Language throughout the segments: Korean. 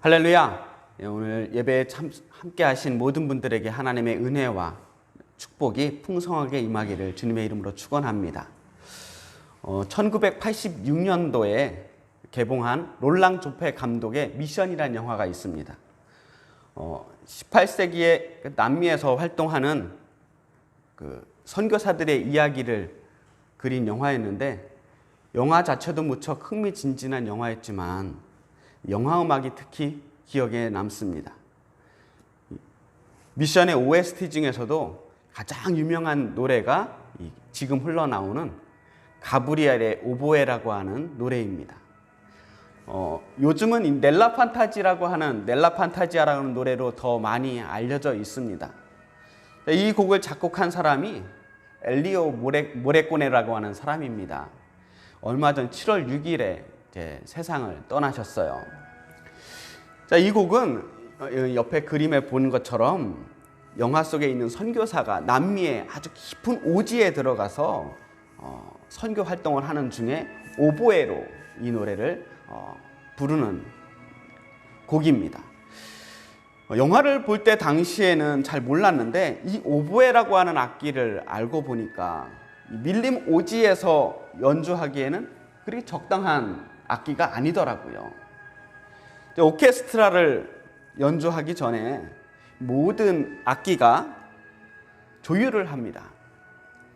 할렐루야! 오늘 예배에 함께 하신 모든 분들에게 하나님의 은혜와 축복이 풍성하게 임하기를 주님의 이름으로 축원합니다. 1986년도에 개봉한 롤랑 조페 감독의 미션이라는 영화가 있습니다. 18세기에 남미에서 활동하는 선교사들의 이야기를 그린 영화였는데, 영화 자체도 무척 흥미진진한 영화였지만 영화 음악이 특히 기억에 남습니다. 미션의 OST 중에서도 가장 유명한 노래가 지금 흘러나오는 가브리엘의 오보에라고 하는 노래입니다. 요즘은 넬라 판타지아라는 노래로 더 많이 알려져 있습니다. 이 곡을 작곡한 사람이 엘리오 모레꼬네라고 하는 사람입니다. 얼마 전 7월 6일에 세상을 떠나셨어요. 자, 이 곡은 옆에 그림에 본 것처럼 영화 속에 있는 선교사가 남미의 아주 깊은 오지에 들어가서 선교 활동을 하는 중에 오보에로 이 노래를 부르는 곡입니다. 영화를 볼 때 당시에는 잘 몰랐는데 이 오보에라고 하는 악기를 알고 보니까 밀림 오지에서 연주하기에는 그리 적당한 악기가 아니더라고요. 오케스트라를 연주하기 전에 모든 악기가 조율을 합니다.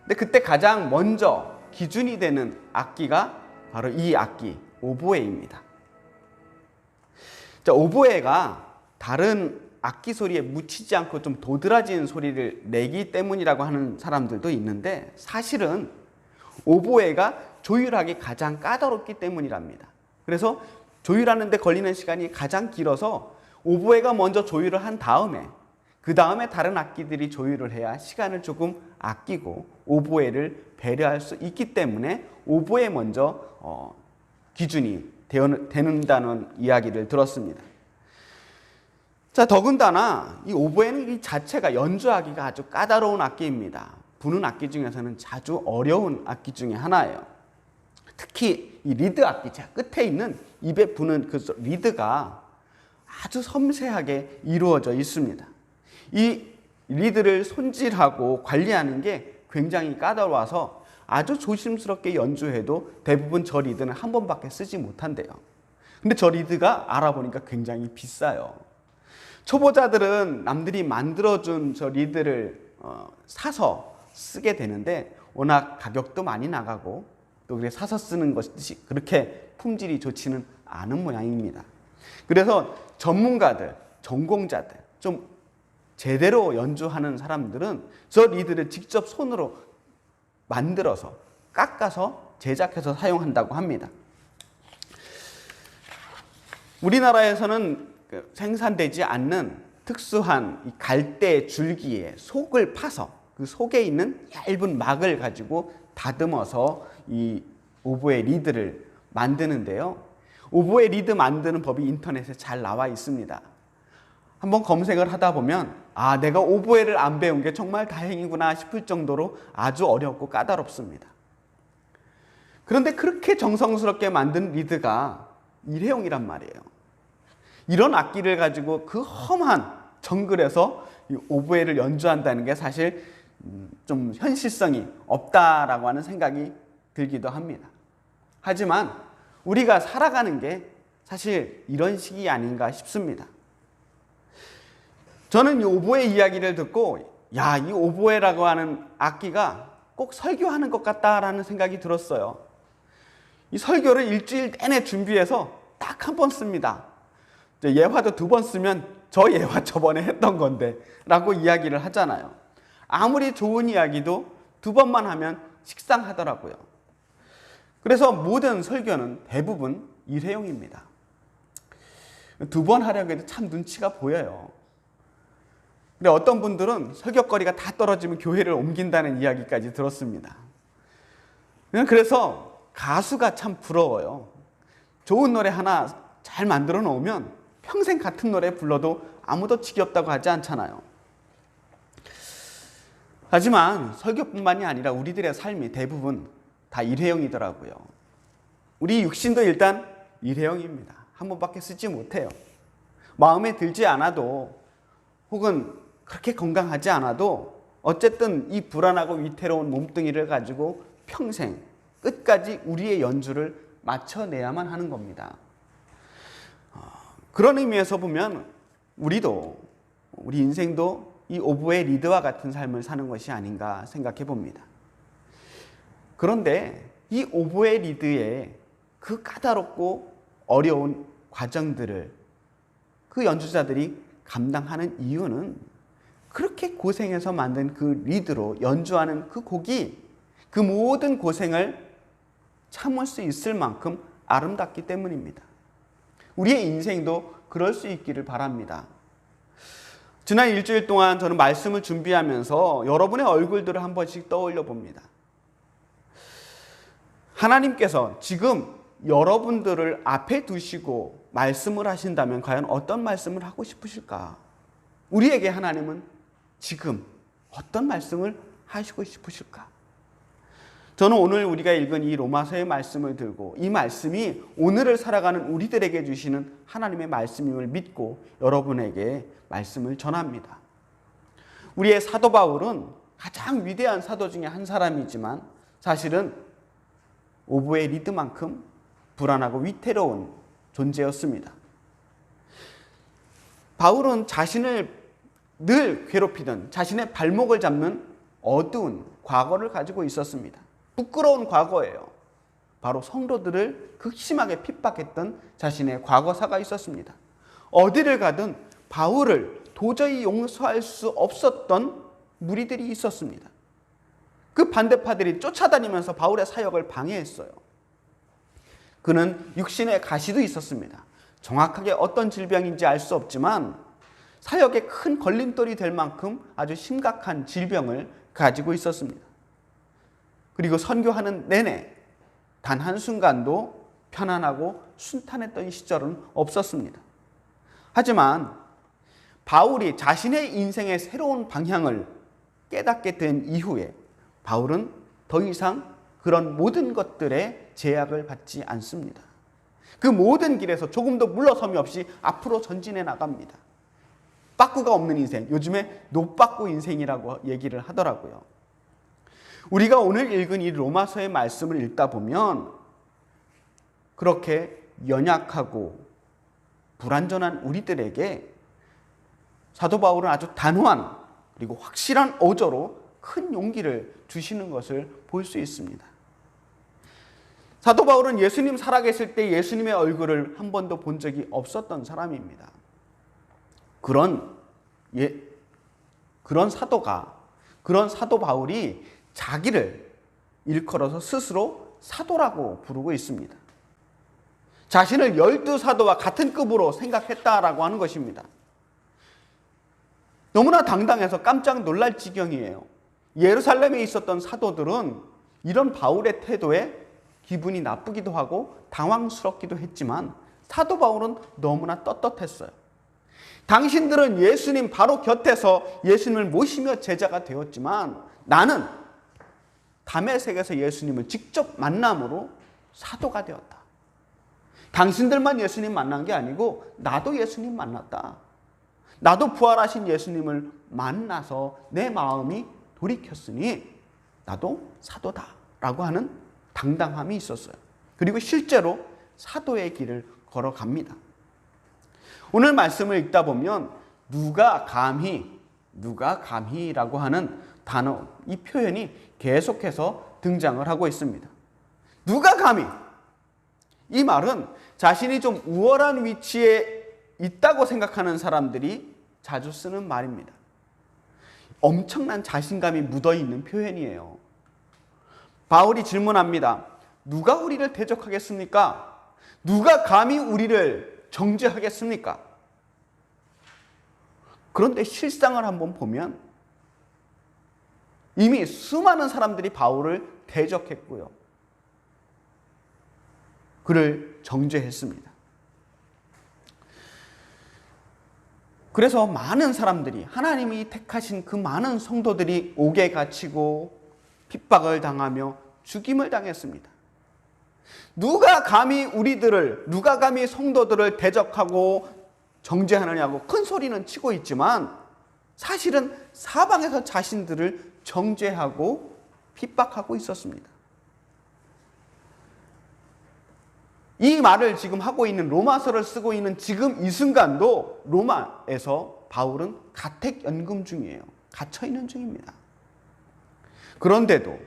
근데 그때 가장 먼저 기준이 되는 악기가 바로 이 악기, 오보에입니다. 자, 오보에가 다른 악기 소리에 묻히지 않고 좀 도드라진 소리를 내기 때문이라고 하는 사람들도 있는데, 사실은 오보에가 조율하기 가장 까다롭기 때문이랍니다. 그래서 조율하는 데 걸리는 시간이 가장 길어서 오보에가 먼저 조율을 한 다음에 그 다음에 다른 악기들이 조율을 해야 시간을 조금 아끼고 오보에를 배려할 수 있기 때문에 오보에 먼저 기준이 되는다는 이야기를 들었습니다. 자, 더군다나 이 오보에는 이 자체가 연주하기가 아주 까다로운 악기입니다. 부는 악기 중에서는 아주 어려운 악기 중에 하나예요. 특히 이 리드 악기, 제 끝에 있는 입에 부는 그 리드가 아주 섬세하게 이루어져 있습니다. 이 리드를 손질하고 관리하는 게 굉장히 까다로워서 아주 조심스럽게 연주해도 대부분 저 리드는 한 번밖에 쓰지 못한대요. 근데 저 리드가 알아보니까 굉장히 비싸요. 초보자들은 남들이 만들어준 저 리드를 사서 쓰게 되는데 워낙 가격도 많이 나가고 또 그래 사서 쓰는 것이 그렇게 품질이 좋지는 않은 모양입니다. 그래서 전문가들, 전공자들, 좀 제대로 연주하는 사람들은 저 리드를 직접 손으로 만들어서 깎아서 제작해서 사용한다고 합니다. 우리나라에서는 생산되지 않는 특수한 이 갈대 줄기에 속을 파서 그 속에 있는 얇은 막을 가지고 다듬어서 이 오보에 리드를 만드는데요. 오보에 리드 만드는 법이 인터넷에 잘 나와 있습니다. 한번 검색을 하다 보면 내가 오보에를 안 배운 게 정말 다행이구나 싶을 정도로 아주 어렵고 까다롭습니다. 그런데 그렇게 정성스럽게 만든 리드가 일회용이란 말이에요. 이런 악기를 가지고 그 험한 정글에서 이 오보에를 연주한다는 게 사실 좀 현실성이 없다라고 하는 생각이 들기도 합니다. 하지만 우리가 살아가는 게 사실 이런 식이 아닌가 싶습니다. 저는 이 오보에 이야기를 듣고 이 오보에라고 하는 악기가 꼭 설교하는 것 같다라는 생각이 들었어요. 이 설교를 일주일 내내 준비해서 딱 한 번 씁니다. 예화도 2번 쓰면 저 예화 저번에 했던 건데 라고 이야기를 하잖아요. 아무리 좋은 이야기도 2번만 하면 식상하더라고요. 그래서 모든 설교는 대부분 일회용입니다. 2번 하려고 해도 참 눈치가 보여요. 근데 어떤 분들은 설교거리가 다 떨어지면 교회를 옮긴다는 이야기까지 들었습니다. 그래서 가수가 참 부러워요. 좋은 노래 하나 잘 만들어 놓으면 평생 같은 노래 불러도 아무도 지겹다고 하지 않잖아요. 하지만 설교뿐만이 아니라 우리들의 삶이 대부분 다 일회용이더라고요. 우리 육신도 일단 일회용입니다. 한 번밖에 쓰지 못해요. 마음에 들지 않아도 혹은 그렇게 건강하지 않아도 어쨌든 이 불안하고 위태로운 몸뚱이를 가지고 평생 끝까지 우리의 연주를 맞춰내야만 하는 겁니다. 그런 의미에서 보면 우리 인생도 이 오보의 리드와 같은 삶을 사는 것이 아닌가 생각해 봅니다. 그런데 이 오보의 리드의 그 까다롭고 어려운 과정들을 그 연주자들이 감당하는 이유는 그렇게 고생해서 만든 그 리드로 연주하는 그 곡이 그 모든 고생을 참을 수 있을 만큼 아름답기 때문입니다. 우리의 인생도 그럴 수 있기를 바랍니다. 지난 일주일 동안 저는 말씀을 준비하면서 여러분의 얼굴들을 한 번씩 떠올려 봅니다. 하나님께서 지금 여러분들을 앞에 두시고 말씀을 하신다면 과연 어떤 말씀을 하고 싶으실까? 우리에게 하나님은 지금 어떤 말씀을 하시고 싶으실까? 저는 오늘 우리가 읽은 이 로마서의 말씀을 들고 이 말씀이 오늘을 살아가는 우리들에게 주시는 하나님의 말씀임을 믿고 여러분에게 말씀을 전합니다. 우리의 사도 바울은 가장 위대한 사도 중에 한 사람이지만 사실은 오보의 리드만큼 불안하고 위태로운 존재였습니다. 바울은 자신을 늘 괴롭히던 자신의 발목을 잡는 어두운 과거를 가지고 있었습니다. 부끄러운 과거예요. 바로 성도들을 극심하게 핍박했던 자신의 과거사가 있었습니다. 어디를 가든 바울을 도저히 용서할 수 없었던 무리들이 있었습니다. 그 반대파들이 쫓아다니면서 바울의 사역을 방해했어요. 그는 육신의 가시도 있었습니다. 정확하게 어떤 질병인지 알 수 없지만 사역에 큰 걸림돌이 될 만큼 아주 심각한 질병을 가지고 있었습니다. 그리고 선교하는 내내 단 한순간도 편안하고 순탄했던 시절은 없었습니다. 하지만 바울이 자신의 인생의 새로운 방향을 깨닫게 된 이후에 바울은 더 이상 그런 모든 것들의 제약을 받지 않습니다. 그 모든 길에서 조금도 물러섬이 없이 앞으로 전진해 나갑니다. 빠꾸가 없는 인생, 요즘에 노빠꾸 인생이라고 얘기를 하더라고요. 우리가 오늘 읽은 이 로마서의 말씀을 읽다 보면 그렇게 연약하고 불완전한 우리들에게 사도 바울은 아주 단호한 그리고 확실한 어조로 큰 용기를 주시는 것을 볼 수 있습니다. 사도 바울은 예수님 살아계실 때 예수님의 얼굴을 한 번도 본 적이 없었던 사람입니다. 그런 사도 바울이 자기를 일컬어서 스스로 사도라고 부르고 있습니다. 자신을 12사도와 같은 급으로 생각했다라고 하는 것입니다. 너무나 당당해서 깜짝 놀랄 지경이에요. 예루살렘에 있었던 사도들은 이런 바울의 태도에 기분이 나쁘기도 하고 당황스럽기도 했지만 사도 바울은 너무나 떳떳했어요. 당신들은 예수님 바로 곁에서 예수님을 모시며 제자가 되었지만 나는 다메섹에서 예수님을 직접 만남으로 사도가 되었다. 당신들만 예수님 만난 게 아니고 나도 예수님 만났다. 나도 부활하신 예수님을 만나서 내 마음이 돌이켰으니 나도 사도다라고 하는 당당함이 있었어요. 그리고 실제로 사도의 길을 걸어갑니다. 오늘 말씀을 읽다 보면 누가 감히라고 하는 단어, 이 표현이 계속해서 등장을 하고 있습니다. 누가 감히? 이 말은 자신이 좀 우월한 위치에 있다고 생각하는 사람들이 자주 쓰는 말입니다. 엄청난 자신감이 묻어있는 표현이에요. 바울이 질문합니다. 누가 우리를 대적하겠습니까? 누가 감히 우리를 정죄하겠습니까? 그런데 실상을 한번 보면 이미 수많은 사람들이 바울을 대적했고요. 그를 정죄했습니다. 그래서 많은 사람들이 하나님이 택하신 그 많은 성도들이 옥에 갇히고 핍박을 당하며 죽임을 당했습니다. 누가 감히 성도들을 대적하고 정죄하느냐고 큰 소리는 치고 있지만 사실은 사방에서 자신들을 정죄하고 핍박하고 있었습니다. 이 말을 지금 하고 있는 로마서를 쓰고 있는 지금 이 순간도 로마에서 바울은 가택연금 중이에요. 갇혀 있는 중입니다. 그런데도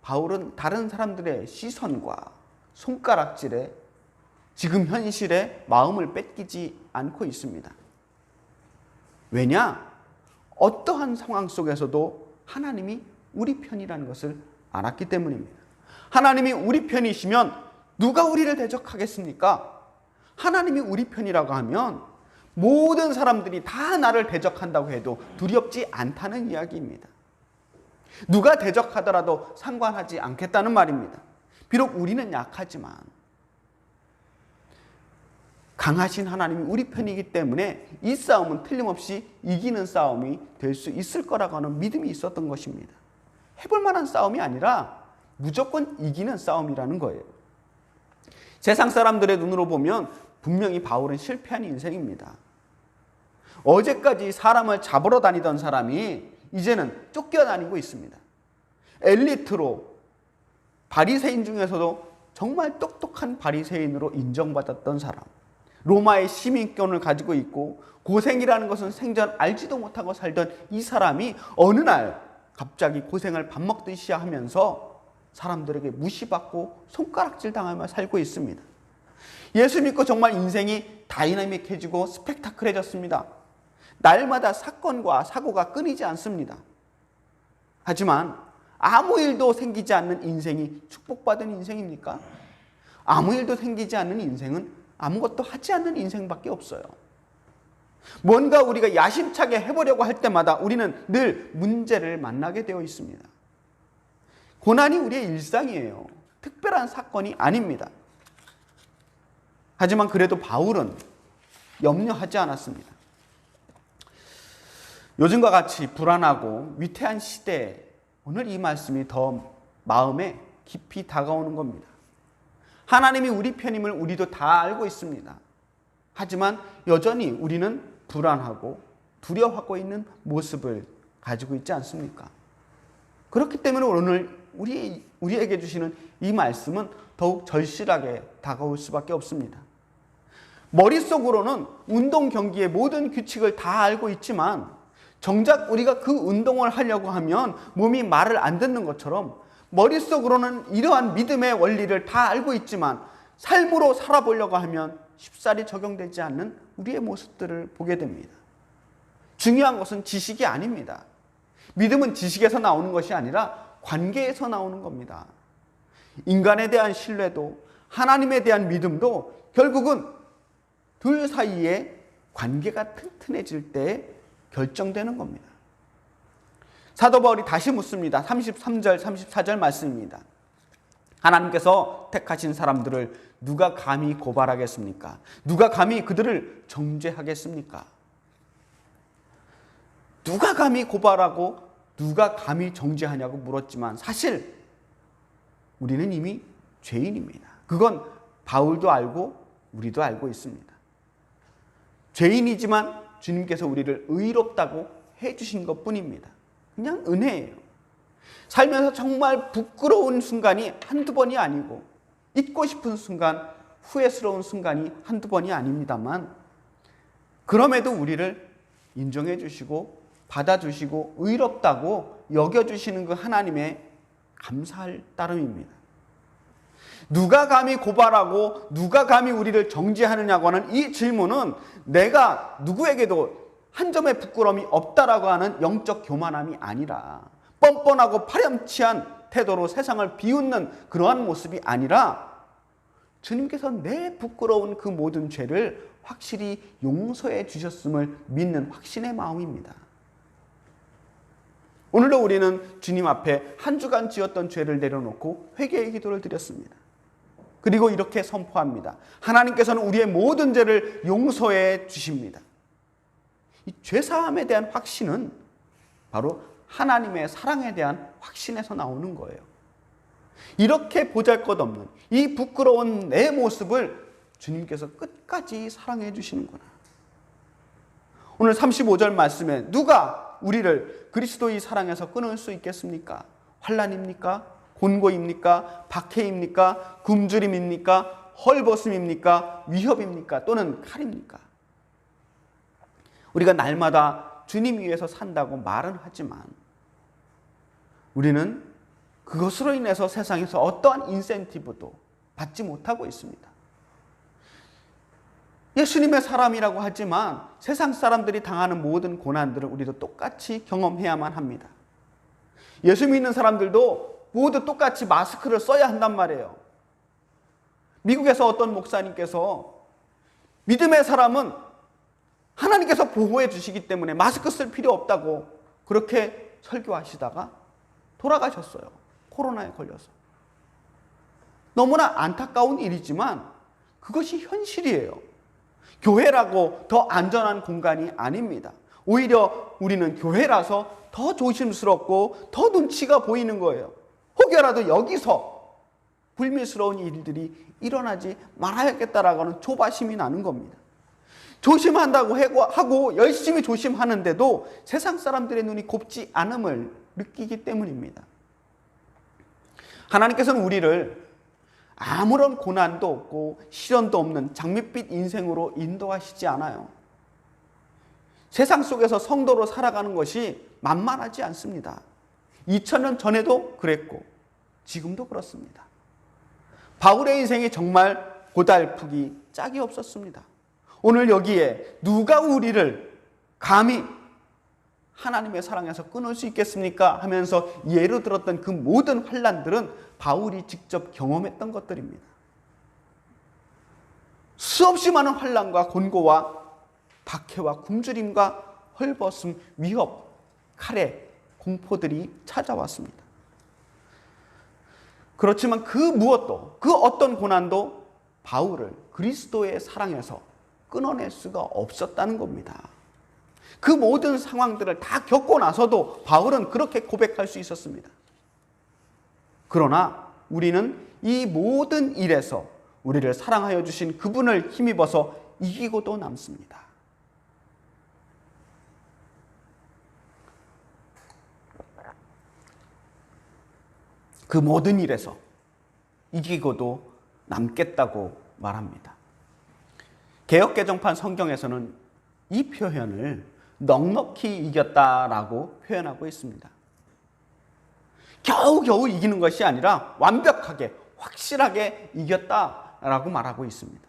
바울은 다른 사람들의 시선과 손가락질에 지금 현실에 마음을 뺏기지 않고 있습니다. 왜냐? 어떠한 상황 속에서도 하나님이 우리 편이라는 것을 알았기 때문입니다. 하나님이 우리 편이시면 누가 우리를 대적하겠습니까? 하나님이 우리 편이라고 하면 모든 사람들이 다 나를 대적한다고 해도 두렵지 않다는 이야기입니다. 누가 대적하더라도 상관하지 않겠다는 말입니다. 비록 우리는 약하지만 강하신 하나님이 우리 편이기 때문에 이 싸움은 틀림없이 이기는 싸움이 될 수 있을 거라고 하는 믿음이 있었던 것입니다. 해볼 만한 싸움이 아니라 무조건 이기는 싸움이라는 거예요. 세상 사람들의 눈으로 보면 분명히 바울은 실패한 인생입니다. 어제까지 사람을 잡으러 다니던 사람이 이제는 쫓겨다니고 있습니다. 엘리트로 바리새인 중에서도 정말 똑똑한 바리새인으로 인정받았던 사람, 로마의 시민권을 가지고 있고 고생이라는 것은 생전 알지도 못하고 살던 이 사람이 어느 날 갑자기 고생을 밥 먹듯이 하면서 사람들에게 무시받고 손가락질 당하며 살고 있습니다. 예수 믿고 정말 인생이 다이나믹해지고 스펙타클해졌습니다. 날마다 사건과 사고가 끊이지 않습니다. 하지만 아무 일도 생기지 않는 인생이 축복받은 인생입니까? 아무 일도 생기지 않는 인생은 아무것도 하지 않는 인생밖에 없어요. 뭔가 우리가 야심차게 해보려고 할 때마다 우리는 늘 문제를 만나게 되어 있습니다. 고난이 우리의 일상이에요. 특별한 사건이 아닙니다. 하지만 그래도 바울은 염려하지 않았습니다. 요즘과 같이 불안하고 위태한 시대에 오늘 이 말씀이 더 마음에 깊이 다가오는 겁니다. 하나님이 우리 편임을 우리도 다 알고 있습니다. 하지만 여전히 우리는 불안하고 두려워하고 있는 모습을 가지고 있지 않습니까? 그렇기 때문에 오늘 우리에게 주시는 이 말씀은 더욱 절실하게 다가올 수밖에 없습니다. 머릿속으로는 운동 경기의 모든 규칙을 다 알고 있지만 정작 우리가 그 운동을 하려고 하면 몸이 말을 안 듣는 것처럼 머릿속으로는 이러한 믿음의 원리를 다 알고 있지만 삶으로 살아보려고 하면 쉽사리 적용되지 않는 우리의 모습들을 보게 됩니다. 중요한 것은 지식이 아닙니다. 믿음은 지식에서 나오는 것이 아니라 관계에서 나오는 겁니다. 인간에 대한 신뢰도 하나님에 대한 믿음도 결국은 둘 사이의 관계가 튼튼해질 때 결정되는 겁니다. 사도 바울이 다시 묻습니다. 33절, 34절 말씀입니다. 하나님께서 택하신 사람들을 누가 감히 고발하겠습니까? 누가 감히 그들을 정죄하겠습니까? 누가 감히 고발하고 누가 감히 정죄하냐고 물었지만 사실 우리는 이미 죄인입니다. 그건 바울도 알고 우리도 알고 있습니다. 죄인이지만 주님께서 우리를 의롭다고 해주신 것뿐입니다. 그냥 은혜예요. 살면서 정말 부끄러운 순간이 한두 번이 아니고 잊고 싶은 순간, 후회스러운 순간이 한두 번이 아닙니다만 그럼에도 우리를 인정해 주시고 받아주시고 의롭다고 여겨주시는 그 하나님의 감사할 따름입니다. 누가 감히 고발하고 누가 감히 우리를 정죄하느냐고 하는 이 질문은 내가 누구에게도 한 점의 부끄러움이 없다라고 하는 영적 교만함이 아니라 뻔뻔하고 파렴치한 태도로 세상을 비웃는 그러한 모습이 아니라 주님께서 내 부끄러운 그 모든 죄를 확실히 용서해 주셨음을 믿는 확신의 마음입니다. 오늘도 우리는 주님 앞에 한 주간 지었던 죄를 내려놓고 회개의 기도를 드렸습니다. 그리고 이렇게 선포합니다. 하나님께서는 우리의 모든 죄를 용서해 주십니다. 이 죄사함에 대한 확신은 바로 하나님의 사랑에 대한 확신에서 나오는 거예요. 이렇게 보잘것없는 이 부끄러운 내 모습을 주님께서 끝까지 사랑해 주시는구나. 오늘 35절 말씀에 누가 우리를 그리스도의 사랑에서 끊을 수 있겠습니까? 환난입니까? 곤고입니까? 박해입니까? 굶주림입니까? 헐벗음입니까? 위협입니까? 또는 칼입니까? 우리가 날마다 주님 위해서 산다고 말은 하지만 우리는 그것으로 인해서 세상에서 어떠한 인센티브도 받지 못하고 있습니다. 예수님의 사람이라고 하지만 세상 사람들이 당하는 모든 고난들을 우리도 똑같이 경험해야만 합니다. 예수 믿는 사람들도 모두 똑같이 마스크를 써야 한단 말이에요. 미국에서 어떤 목사님께서 믿음의 사람은 하나님께서 보호해 주시기 때문에 마스크 쓸 필요 없다고 그렇게 설교하시다가 돌아가셨어요. 코로나에 걸려서. 너무나 안타까운 일이지만 그것이 현실이에요. 교회라고 더 안전한 공간이 아닙니다. 오히려 우리는 교회라서 더 조심스럽고 더 눈치가 보이는 거예요. 혹여라도 여기서 불미스러운 일들이 일어나지 말아야겠다라고 하는 조바심이 나는 겁니다. 조심한다고 하고 열심히 조심하는데도 세상 사람들의 눈이 곱지 않음을 느끼기 때문입니다. 하나님께서는 우리를 아무런 고난도 없고 시련도 없는 장밋빛 인생으로 인도하시지 않아요. 세상 속에서 성도로 살아가는 것이 만만하지 않습니다. 2000년 전에도 그랬고 지금도 그렇습니다. 바울의 인생이 정말 고달프기 짝이 없었습니다. 오늘 여기에 누가 우리를 감히 하나님의 사랑에서 끊을 수 있겠습니까? 하면서 예로 들었던 그 모든 환난들은 바울이 직접 경험했던 것들입니다. 수없이 많은 환난과 곤고와 박해와 굶주림과 헐벗음, 위협, 칼에 공포들이 찾아왔습니다. 그렇지만 그 무엇도, 그 어떤 고난도 바울을 그리스도의 사랑에서 끊어낼 수가 없었다는 겁니다. 그 모든 상황들을 다 겪고 나서도 바울은 그렇게 고백할 수 있었습니다. 그러나 우리는 이 모든 일에서 우리를 사랑하여 주신 그분을 힘입어서 이기고도 남습니다. 그 모든 일에서 이기고도 남겠다고 말합니다. 개역개정판 성경에서는 이 표현을 넉넉히 이겼다라고 표현하고 있습니다. 겨우겨우 이기는 것이 아니라 완벽하게, 확실하게 이겼다라고 말하고 있습니다.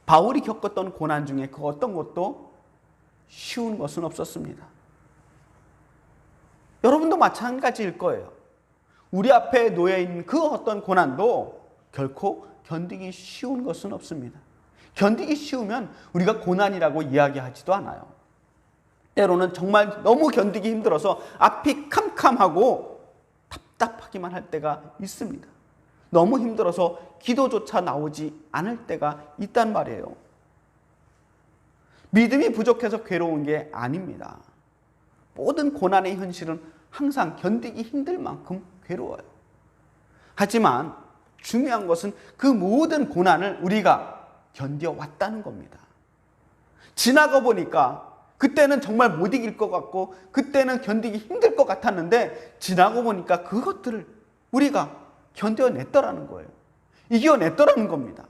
바울이 겪었던 고난 중에 그 어떤 것도 쉬운 것은 없었습니다. 여러분도 마찬가지일 거예요. 우리 앞에 놓여있는 그 어떤 고난도 결코 견디기 쉬운 것은 없습니다. 견디기 쉬우면 우리가 고난이라고 이야기하지도 않아요. 때로는 정말 너무 견디기 힘들어서 앞이 캄캄하고 답답하기만 할 때가 있습니다. 너무 힘들어서 기도조차 나오지 않을 때가 있단 말이에요. 믿음이 부족해서 괴로운 게 아닙니다. 모든 고난의 현실은 항상 견디기 힘들 만큼 괴로워요. 하지만 중요한 것은 그 모든 고난을 우리가 견뎌왔다는 겁니다. 지나가 보니까 그때는 정말 못 이길 것 같고 그때는 견디기 힘들 것 같았는데 지나고 보니까 그것들을 우리가 견뎌냈더라는 거예요. 이겨냈더라는 겁니다.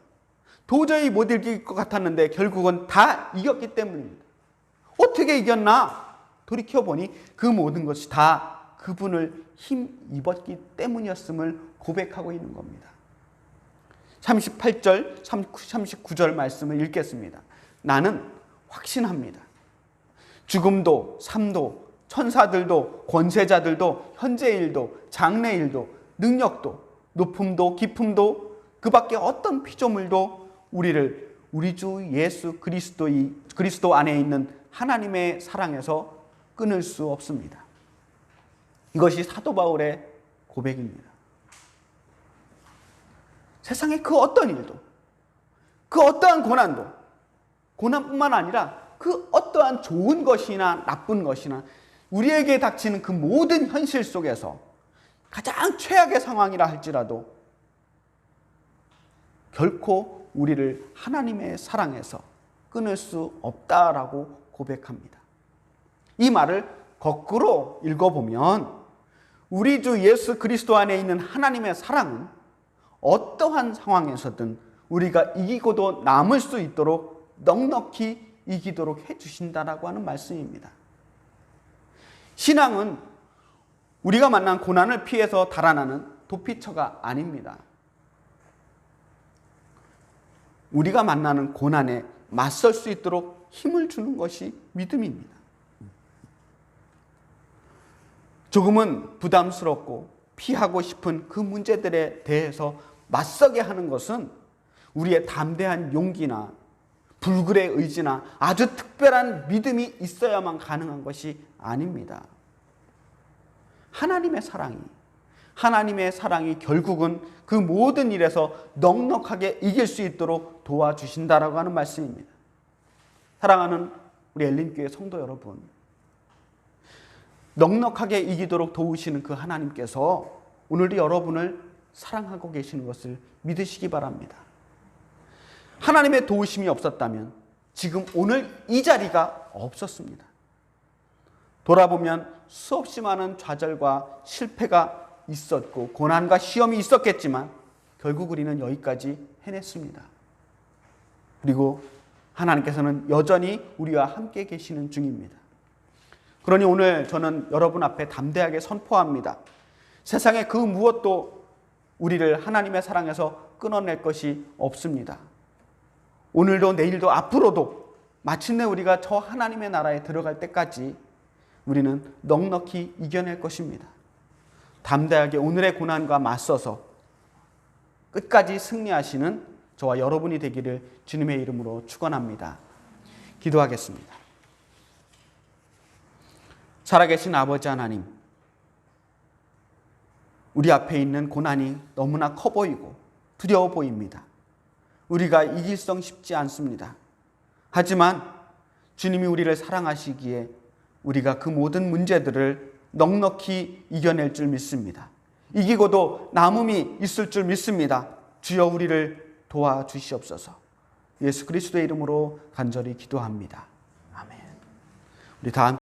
도저히 못 이길 것 같았는데 결국은 다 이겼기 때문입니다. 어떻게 이겼나? 돌이켜보니 그 모든 것이 다 그분을 힘입었기 때문이었음을 고백하고 있는 겁니다. 38절, 39절 말씀을 읽겠습니다. 나는 확신합니다. 죽음도 삶도 천사들도 권세자들도 현재일도 장래일도 능력도 높음도 깊음도 그 밖에 어떤 피조물도 우리를 우리 주 예수 그리스도 안에 있는 하나님의 사랑에서 끊을 수 없습니다. 이것이 사도 바울의 고백입니다. 세상의 그 어떤 일도, 그 어떠한 고난도, 고난뿐만 아니라 그 어떠한 좋은 것이나 나쁜 것이나 우리에게 닥치는 그 모든 현실 속에서 가장 최악의 상황이라 할지라도 결코 우리를 하나님의 사랑에서 끊을 수 없다라고 고백합니다. 이 말을 거꾸로 읽어보면 우리 주 예수 그리스도 안에 있는 하나님의 사랑은 어떠한 상황에서든 우리가 이기고도 남을 수 있도록 넉넉히 이기도록 해주신다라고 하는 말씀입니다. 신앙은 우리가 만난 고난을 피해서 달아나는 도피처가 아닙니다. 우리가 만나는 고난에 맞설 수 있도록 힘을 주는 것이 믿음입니다. 조금은 부담스럽고 피하고 싶은 그 문제들에 대해서 맞서게 하는 것은 우리의 담대한 용기나 불굴의 의지나 아주 특별한 믿음이 있어야만 가능한 것이 아닙니다. 하나님의 사랑이 결국은 그 모든 일에서 넉넉하게 이길 수 있도록 도와주신다라고 하는 말씀입니다. 사랑하는 우리 엘림교회 성도 여러분, 넉넉하게 이기도록 도우시는 그 하나님께서 오늘도 여러분을 사랑하고 계시는 것을 믿으시기 바랍니다. 하나님의 도우심이 없었다면 지금 오늘 이 자리가 없었습니다. 돌아보면 수없이 많은 좌절과 실패가 있었고 고난과 시험이 있었겠지만 결국 우리는 여기까지 해냈습니다. 그리고 하나님께서는 여전히 우리와 함께 계시는 중입니다. 그러니 오늘 저는 여러분 앞에 담대하게 선포합니다. 세상에 그 무엇도 우리를 하나님의 사랑에서 끊어낼 것이 없습니다. 오늘도 내일도 앞으로도 마침내 우리가 저 하나님의 나라에 들어갈 때까지 우리는 넉넉히 이겨낼 것입니다. 담대하게 오늘의 고난과 맞서서 끝까지 승리하시는 저와 여러분이 되기를 주님의 이름으로 축원합니다. 기도하겠습니다. 살아계신 아버지 하나님, 우리 앞에 있는 고난이 너무나 커 보이고 두려워 보입니다. 우리가 이길성 쉽지 않습니다. 하지만 주님이 우리를 사랑하시기에 우리가 그 모든 문제들을 넉넉히 이겨낼 줄 믿습니다. 이기고도 남음이 있을 줄 믿습니다. 주여 우리를 도와주시옵소서. 예수 그리스도의 이름으로 간절히 기도합니다. 아멘. 우리 다